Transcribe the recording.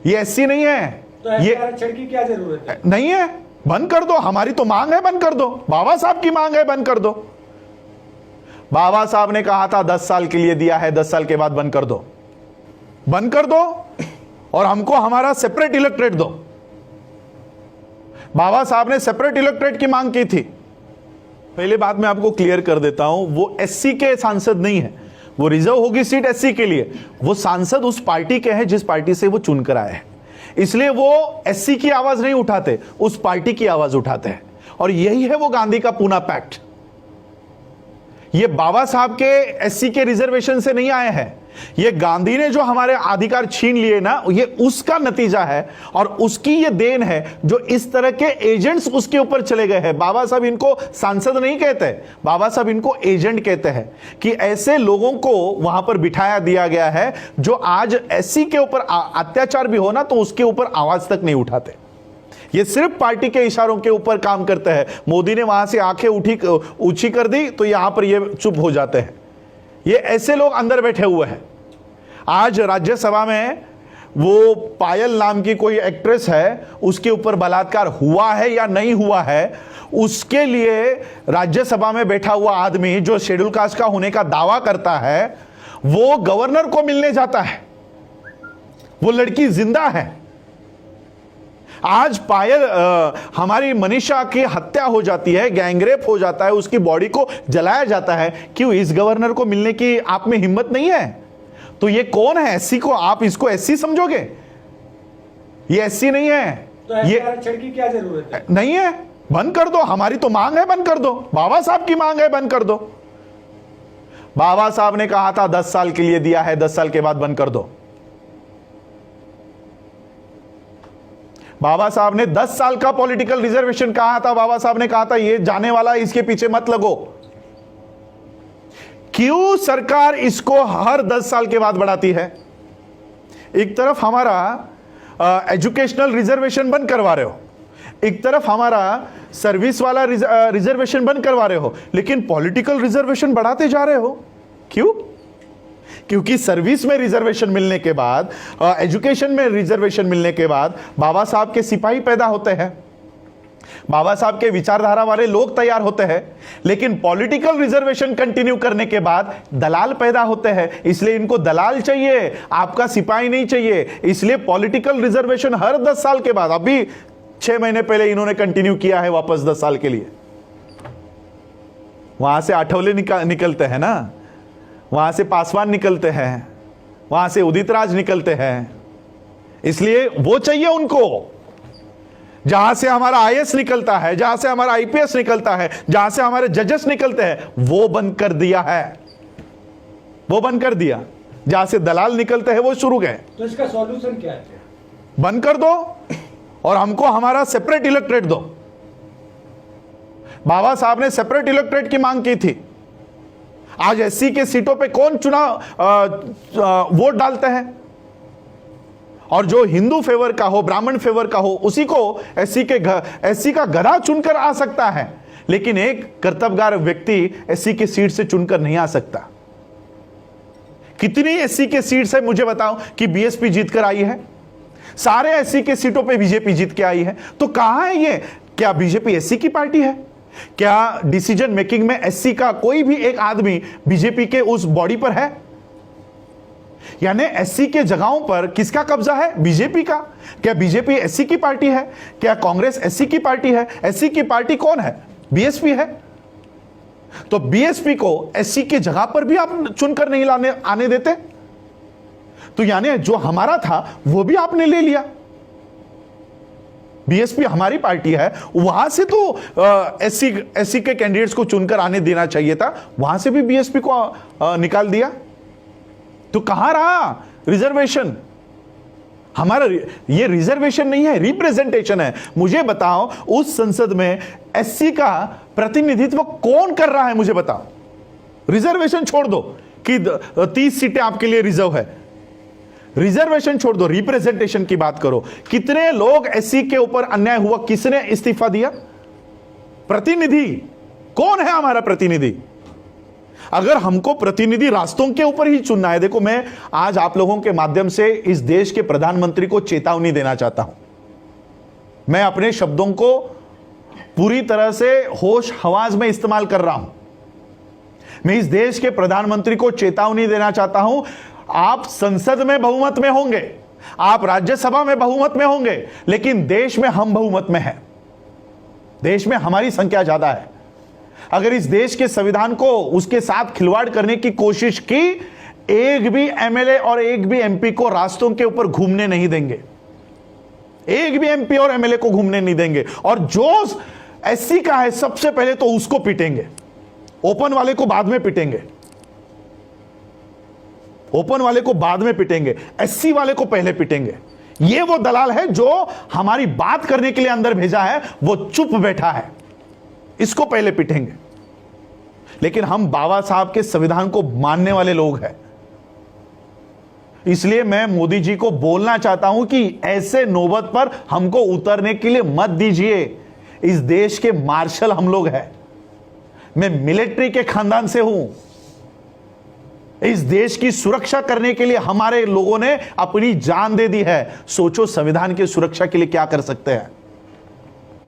ये एससी नहीं है। तो ये आरक्षण की क्या जरूरत है? नहीं है, बंद कर दो। हमारी तो मांग है, बंद कर दो। बाबा साहब की मांग है, बंद कर दो। बाबा साहब ने कहा था 10 साल के लिए दिया है, 10 साल के बाद बंद कर दो, बंद कर दो और हमको हमारा सेपरेट इलेक्ट्रेट दो। बाबा साहब ने सेपरेट इलेक्ट्रेट की मांग की थी। पहले बात मैं आपको क्लियर कर देता हूं, वो एससी के सांसद नहीं है, वो रिजर्व होगी सीट एससी के लिए। वो सांसद उस पार्टी के हैं जिस पार्टी से वो चुनकर आए हैं, इसलिए वो एससी की आवाज नहीं उठाते, उस पार्टी की आवाज उठाते हैं। और यही है वो गांधी का पूना पैक्ट। ये बाबा साहब के एससी के रिजर्वेशन से नहीं आए हैं, ये गांधी ने जो हमारे अधिकार छीन लिए ना, ये उसका नतीजा है और उसकी ये देन है जो इस तरह के एजेंट्स उसके ऊपर चले गए हैं। बाबा साहब इनको सांसद नहीं कहते, बाबा साहब इनको एजेंट कहते हैं कि ऐसे लोगों को वहां पर बिठाया दिया गया है जो आज एससी के ऊपर अत्याचार भी हो ना तो उसके ऊपर आवाज तक नहीं उठाते। ये सिर्फ पार्टी के इशारों के ऊपर काम करते हैं। मोदी ने वहां से आंखें ऊंची कर दी तो यहां पर ये चुप हो जाते हैं। ये ऐसे लोग अंदर बैठे हुए हैं। आज राज्यसभा में वो पायल नाम की कोई एक्ट्रेस है, उसके ऊपर बलात्कार हुआ है या नहीं हुआ है, उसके लिए राज्यसभा में बैठा हुआ आदमी जो शेड्यूल कास्ट का होने का दावा करता है, वो गवर्नर को मिलने जाता है। वो लड़की जिंदा है। आज पायल हमारी मनीषा की हत्या हो जाती है, गैंगरेप हो जाता है, उसकी बॉडी को जलाया जाता है। क्यों? इस गवर्नर को मिलने की आप में हिम्मत नहीं है? तो ये कौन है? एससी को आप इसको एससी समझोगे? ये एससी नहीं है। तो ये आरक्षण की क्या जरूरत है? नहीं है, बंद कर दो। हमारी तो मांग है, बंद कर दो। बाबा साहब की मांग है, बंद कर दो। बाबा साहब ने कहा था 10 साल के लिए दिया है, 10 साल के बाद बंद कर दो। बाबा साहब ने 10 साल का पॉलिटिकल रिजर्वेशन कहा था। बाबा साहब ने कहा था ये जाने वाला है, इसके पीछे मत लगो। क्यों सरकार इसको हर 10 साल के बाद बढ़ाती है? एक तरफ हमारा एजुकेशनल रिजर्वेशन बंद करवा रहे हो, एक तरफ हमारा सर्विस वाला रिजर्वेशन बंद करवा रहे हो, लेकिन पॉलिटिकल रिजर्वेशन बढ़ाते जा रहे हो। क्यों? क्योंकि सर्विस में रिजर्वेशन मिलने के बाद, एजुकेशन में रिजर्वेशन मिलने के बाद बाबा साहब के सिपाही पैदा होते हैं, बाबा साहब के विचारधारा वाले लोग तैयार होते हैं। लेकिन पॉलिटिकल रिजर्वेशन कंटिन्यू करने के बाद दलाल पैदा होते हैं, इसलिए इनको दलाल चाहिए, आपका सिपाही नहीं चाहिए। इसलिए पॉलिटिकल रिजर्वेशन हर 10 साल के बाद, अभी 6 महीने पहले इन्होंने कंटिन्यू किया है वापस 10 साल के लिए। वहां से आठवले निकलते हैं ना, वहां से पासवान निकलते हैं, वहां से उदित राज निकलते हैं, इसलिए वो चाहिए उनको। जहां से हमारा आईएएस निकलता है, जहां से हमारा आईपीएस निकलता है, जहां से हमारे जजेस निकलते हैं, वो बंद कर दिया है, वो बंद कर दिया। जहां से दलाल निकलते हैं वो शुरू गए। तो इसका सॉल्यूशन क्या है? बंद कर दो और हमको हमारा सेपरेट इलेक्ट्रेट दो। बाबा साहब ने सेपरेट इलेक्ट्रेट की मांग की थी। आज एससी के सीटों पे कौन चुनाव वोट डालते हैं? और जो हिंदू फेवर का हो, ब्राह्मण फेवर का हो, उसी को एससी का गधा चुनकर आ सकता है, लेकिन एक कर्तव्यगार व्यक्ति एससी की सीट से चुनकर नहीं आ सकता। कितनी एससी के सीट्स है मुझे बताओ कि बीएसपी जीतकर आई है? सारे एससी के सीटों पे बीजेपी जीत के आई है। तो कहां है ये? क्या बीजेपी एससी की पार्टी है? क्या डिसीजन मेकिंग में एससी का कोई भी एक आदमी बीजेपी के उस बॉडी पर है? यानी एससी के जगहों पर किसका कब्जा है? बीजेपी का। क्या बीजेपी एससी की पार्टी है? क्या कांग्रेस एससी की पार्टी है? एससी की पार्टी कौन है? बीएसपी है। तो बीएसपी को एससी के जगह पर भी आप चुनकर नहीं आने देते, तो यानी जो हमारा था वो भी आपने ले लिया। बीएसपी हमारी पार्टी है, वहां से तो एससी के कैंडिडेट्स को चुनकर आने देना चाहिए था, वहां से भी बीएसपी को निकाल दिया। तो कहां रहा रिजर्वेशन? हमारा ये रिजर्वेशन नहीं है, रिप्रेजेंटेशन है। मुझे बताओ उस संसद में एससी का प्रतिनिधित्व कौन कर रहा है? मुझे बताओ। रिजर्वेशन छोड़ दो कि 30 सीटें आपके लिए रिजर्व है, रिजर्वेशन छोड़ दो, रिप्रेजेंटेशन की बात करो। कितने लोग एससी के ऊपर अन्याय हुआ, किसने इस्तीफा दिया? प्रतिनिधि कौन है? हमारा प्रतिनिधि। अगर हमको प्रतिनिधि रास्तों के ऊपर ही चुनना है, देखो मैं आज आप लोगों के माध्यम से इस देश के प्रधानमंत्री को चेतावनी देना चाहता हूं। मैं अपने शब्दों को पूरी तरह से होश हवास में इस्तेमाल कर रहा हूं। मैं इस देश के प्रधानमंत्री को चेतावनी देना चाहता हूं, आप संसद में बहुमत में होंगे, आप राज्यसभा में बहुमत में होंगे, लेकिन देश में हम बहुमत में हैं। देश में हमारी संख्या ज्यादा है। अगर इस देश के संविधान को उसके साथ खिलवाड़ करने की कोशिश की, एक भी एमएलए और एक भी एमपी को रास्तों के ऊपर घूमने नहीं देंगे। एक भी एमपी और एमएलए को घूमने नहीं देंगे। और जो एससी का है सबसे पहले तो उसको पीटेंगे, ओपन वाले को बाद में पीटेंगे, ओपन वाले को बाद में पीटेंगे, एससी वाले को पहले पीटेंगे। ये वो दलाल है जो हमारी बात करने के लिए अंदर भेजा है, वो चुप बैठा है, इसको पहले पीटेंगे। लेकिन हम बाबा साहब के संविधान को मानने वाले लोग हैं, इसलिए मैं मोदी जी को बोलना चाहता हूं कि ऐसे नौबत पर हमको उतरने के लिए मत दीजिए। इस देश के मार्शल हम लोग हैं, मैं मिलिट्री के खानदान से हूं। इस देश की सुरक्षा करने के लिए हमारे लोगों ने अपनी जान दे दी है। सोचो संविधान की सुरक्षा के लिए क्या कर सकते हैं।